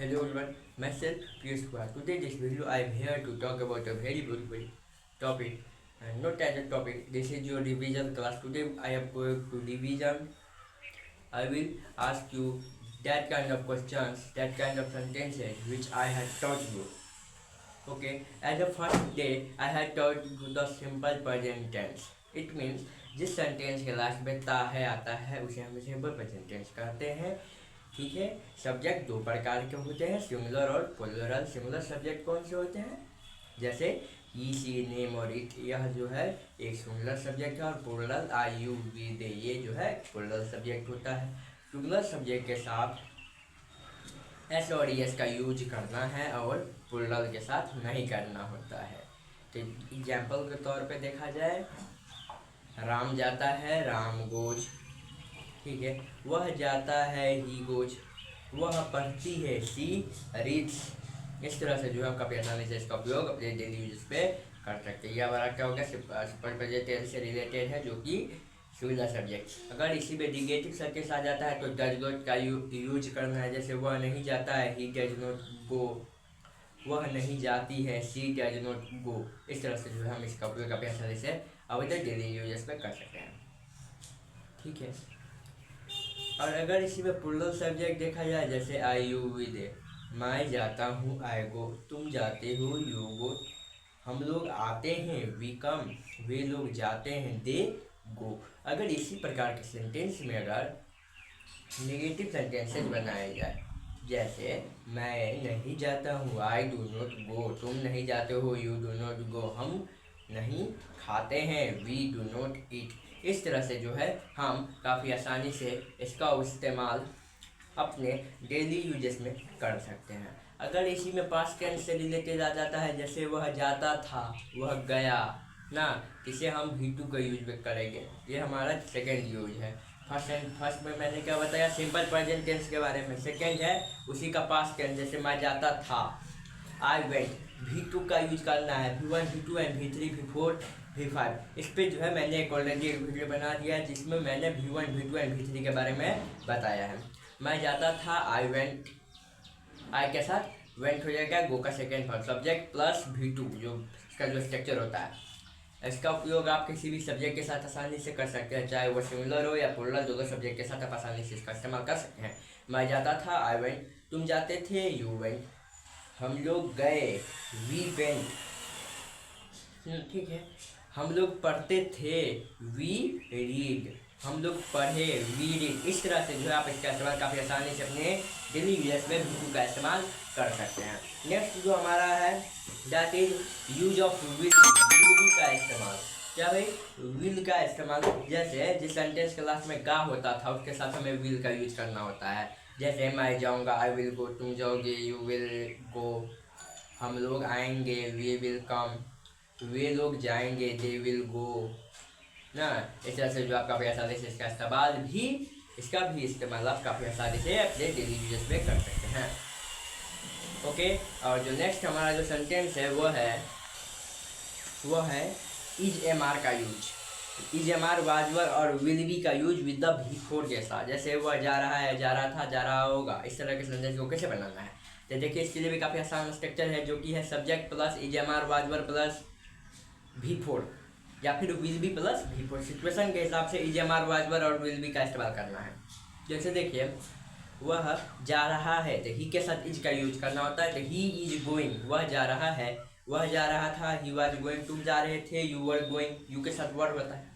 Hello everyone, myself Piyush Kumar. Today this video I am here to talk about a very beautiful topic and not as a topic. This is your revision class. Today I am going to revision. I will ask you that kind of questions, that kind of sentences which I had taught you. Okay, as the first day I had taught you the simple present tense. It means जिस sentence के last में ता है आता है उसे हम simple present tense कहते हैं। ठीक है। सब्जेक्ट दो प्रकार के होते हैं, सिंगुलर और प्लूरल। सिंगुलर सब्जेक्ट कौन से होते हैं? जैसे ही, सी, नेम और इट, यह जो है एक सिंगुलर सब्जेक्ट है। और प्लूरल आई, यू, वी, दे, ये जो है प्लूरल सब्जेक्ट होता है। सिंगुलर सब्जेक्ट के साथ एस और एस का यूज करना है और प्लूरल के साथ नहीं करना होता है। तो एग्जाम्पल के तौर पे देखा जाए, राम जाता है, राम गोज। ठीक है। वह जाता है, ही गोज। वह पढ़ती है, शी रीड्स। इस तरह से जो है काफ़ी आसानी से इसका उपयोग अपने डेली यूज पे कर सकते हैं। यह हमारा क्या होगा, सुपर प्रेजेंट टेंस से रिलेटेड है, जो कि सिंगुलर सब्जेक्ट। अगर इसी में निगेटिव सेंटेंस आ जाता है तो डज नॉट का यूज करना है। जैसे वह नहीं जाता है, ही डज नॉट गो। वह नहीं जाती है, शी डज नॉट गो। इस तरह से जो है हम इसका उपयोग काफ़ी आसानी से अपने डेली यूजेस पे कर सकते हैं। ठीक है। और अगर इसी में प्लूरल सब्जेक्ट देखा जाए, जैसे आई, यू, वी, दे। मैं जाता हूँ, आई गो। तुम जाते हो, यू गो। हम लोग आते हैं, वी कम। वे लोग जाते हैं, दे गो। अगर इसी प्रकार के सेंटेंस में अगर नेगेटिव सेंटेंसेस बनाए जाए, जैसे मैं नहीं जाता हूँ, आई डू नॉट गो। तुम नहीं जाते हो, यू डू नॉट गो। हम नहीं खाते हैं, वी डू नॉट ईट। इस तरह से जो है हम काफ़ी आसानी से इसका इस्तेमाल अपने डेली यूजेस में कर सकते हैं। अगर इसी में पास्ट टेंस से रिलेटेड आ जाता है, जैसे वह जाता था, वह गया ना, इसे हम V2 का यूज में करेंगे। ये हमारा सेकेंड यूज है। फर्स्ट में मैंने क्या बताया, सिंपल प्रेजेंट टेंस के बारे में। सेकेंड है उसी का पास्ट टेंस, जैसे मैं जाता था, आई वेंट। V2 का यूज करना है, V1, V2 and V3, V4, V5। इस पर जो है मैंने एक ऑलरेडी एक वीडियो बना दिया है, जिसमें मैंने V1, V2 एंड V3 के बारे में बताया है। मैं जाता था, आई वेंट। आई के साथ वेंट हो जाएगा, गो का second first subject plus V2 जो इसका जो स्ट्रक्चर होता है। इसका उपयोग आप किसी भी सब्जेक्ट के साथ आसानी से कर सकते हैं, चाहे वो सिंगुलर हो या प्लूरल। दोनों सब्जेक्ट के साथ आप आसानी से इसका इस्तेमाल कर सकते हैं। मैं जाता था, आई वेंट। तुम जाते थे, यू वेंट। हम लोग गए, वी वेंट। ठीक है। हम लोग पढ़ते थे, वी रीड। हम लोग पढ़े, वी रीड। इस तरह से जो है आप इसका इस्तेमाल काफ़ी आसानी से अपने डेली यूजेस में V2 का इस्तेमाल कर सकते हैं। नेक्स्ट जो हमारा है, that is use of will का इस्तेमाल। क्या भाई? विल का इस्तेमाल। जैसे जिस सेंटेंस के लास्ट में का होता था, उसके साथ हमें विल का यूज करना होता है। जैसे मैं जाऊँगा, आई विल गो। तुम जाओगे, यू विल गो। हम लोग आएंगे, वी विल कम। वे लोग जाएंगे, दे विल गो ना। इस तरह से जो आप काफ़ी आसानी से इसका भी इस्तेमाल आप काफ़ी आसानी से अपने डेली यूजेस में कर सकते हैं। ओके। और जो नेक्स्ट हमारा जो सेंटेंस है वो है इज एम आर का use. Is am are, was were और विल बी का यूज विद द V4 के साथ। जैसे वह जा रहा है, जा रहा था, जा रहा होगा। इस तरह के सेंटेंस को कैसे बनाना है, तो देखिए इसके लिए भी काफ़ी आसान स्ट्रक्चर है, जो कि है subject plus is am are was were plus V4, या फिर will be plus V4। Situation के हिसाब से इज एम आर वाजवर और विल बी का इस्तेमाल करना है। जैसे देखिए वह जा रहा है, तो ही के साथ इज का यूज करना होता है। तो ही इज गोइंग, वह जा रहा है। वह जा रहा था, ही वाज गोइंग। तुम जा रहे थे, यू वर गोइंग। यू के साथ वर्ब होता है।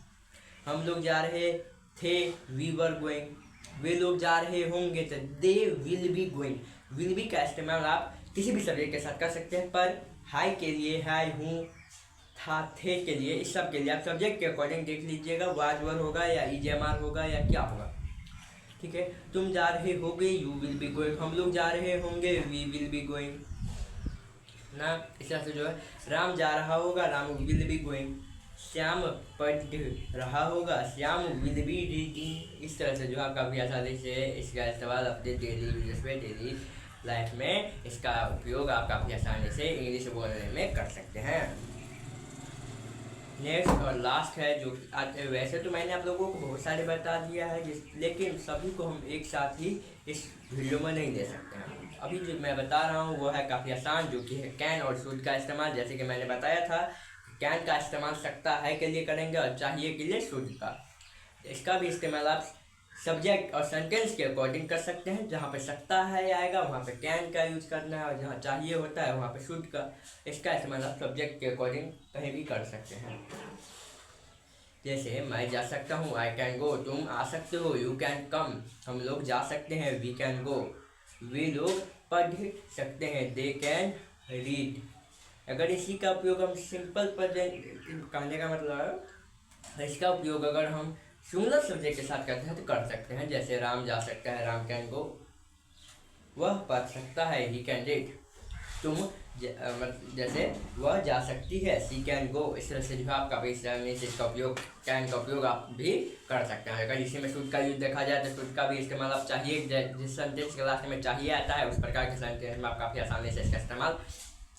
हम लोग जा रहे थे, वी वर गोइंग। वे लोग जा रहे होंगे, तो they will be going. Will be का इस्तेमाल आप किसी भी सब्जेक्ट के साथ कर सकते हैं, पर हाई के लिए, हाई हूँ, था, थे के लिए, इस सब के लिए आप सब्जेक्ट के अकॉर्डिंग देख लीजिएगा, वाजवर होगा या इजेमार होगा या क्या होगा। ठीक है। तुम जा रहे होगे, यू विल बी गोइंग। हम लोग जा रहे होंगे, वी विल बी गोइंग ना। इस तरह से जो है राम जा रहा होगा, Ram will be going. Shyam पढ़ रहा होगा, श्याम विल बी रीडिंग। इस तरह से जो है काफ़ी आसानी से इसका इस्तेमाल अपने डेली यूजेस में, डेली लाइफ में इसका उपयोग आप काफ़ी आसानी से इंग्लिश बोलने में कर सकते हैं। नेक्स्ट और लास्ट है, जो वैसे तो मैंने आप लोगों को बहुत सारे बता दिया है, लेकिन सभी को हम एक साथ ही इस वीडियो में नहीं दे सकते हैं। अभी जो मैं बता रहा हूँ वो है काफ़ी आसान, जो कि है कैन और शुड का इस्तेमाल। जैसे कि मैंने बताया था, कैन का इस्तेमाल सकता है के लिए करेंगे और चाहिए के लिए शुड का। इसका भी इस्तेमाल आप सब्जेक्ट और सेंटेंस के अकॉर्डिंग कर सकते हैं। जहाँ पे सकता है आएगा वहाँ पे कैन का यूज करना है, और जहाँ चाहिए होता है वहाँ पे शुड का। इसका इस्तेमाल आप सब्जेक्ट के अकॉर्डिंग कहीं भी कर सकते हैं। जैसे मैं जा सकता हूँ, आई कैन गो, तुम आ सकते हो, यू कैन कम, हम लोग जा सकते हैं, वी कैन गो, वे लोग पढ़ सकते हैं, दे कैन रीड। अगर इसी का उपयोग हम सिंपल प्रेजेंट कहने का मतलब है, इसका उपयोग अगर हम सिंगुलर सब्जेक्ट के साथ करते हैं तो कर सकते हैं। जैसे राम जा सकता है, राम कैन गो, वह पढ़ सकता है, ही कैन रीड, तुम जैसे वह जा सकती है, सी कैन गो। इस तरह से जो है आप काफ़ी इसका उपयोग, कैन का उपयोग आप भी कर सकते हैं। अगर इसी में शुड का यूज देखा जाए तो शुड का भी इस्तेमाल आप चाहिए, जिस सेंटेंस के लास्ट में चाहिए आता है उस प्रकार के सेंटेंस में आप काफ़ी आसानी से इसका इस्तेमाल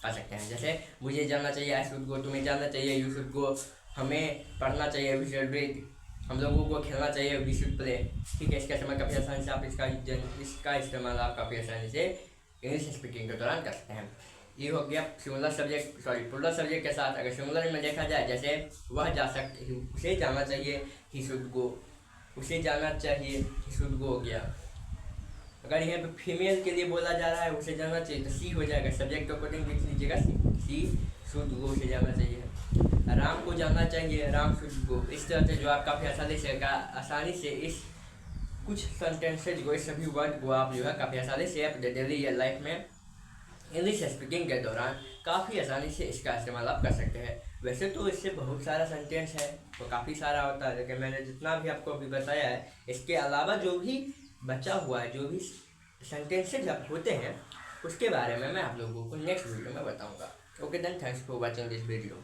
कर सकते हैं। जैसे मुझे जानना चाहिए, आई शुड गो, तुम्हें जानना चाहिए, यू शुड गो, हमें पढ़ना चाहिए, वी शुड रीड, हम लोगों को खेलना चाहिए, वी शुड प्ले। ठीक है, इसका इस्तेमाल काफ़ी आसानी से आप इसका इस्तेमाल आप काफ़ी आसानी से इंग्लिश स्पीकिंग के दौरान करते हैं। ये हो गया singular subject, sorry plural subject के साथ। अगर सिंगुलर में देखा जाए, जैसे वह जा सकते, उसे जाना चाहिए, ही शुड गो, उसे जाना चाहिए, ही शुड गो हो गया। अगर यहाँ पे फीमेल के लिए बोला जा रहा है उसे जाना चाहिए तो सी हो जाएगा, सब्जेक्ट अकॉर्डिंग लिख लीजिएगा, सी शुड गो, उसे जाना चाहिए। राम को जाना चाहिए, राम शुड गो। इस तरह से जो आप काफ़ी आसानी से इस कुछ सेंटेंसेज को, इस सभी वर्ड को आप जो है काफ़ी आसानी से अपने डेली लाइफ में इंग्लिश स्पीकिंग के दौरान काफ़ी आसानी से इसका इस्तेमाल आप कर सकते हैं। वैसे तो इससे बहुत सारा सेंटेंस है, तो काफ़ी सारा होता है, लेकिन मैंने जितना भी आपको अभी बताया है, इसके अलावा जो भी बचा हुआ है, जो भी सेंटेंसेज होते हैं, उसके बारे में मैं आप लोगों को नेक्स्ट वीडियो में बताऊंगा। Okay then, thanks for watching this video.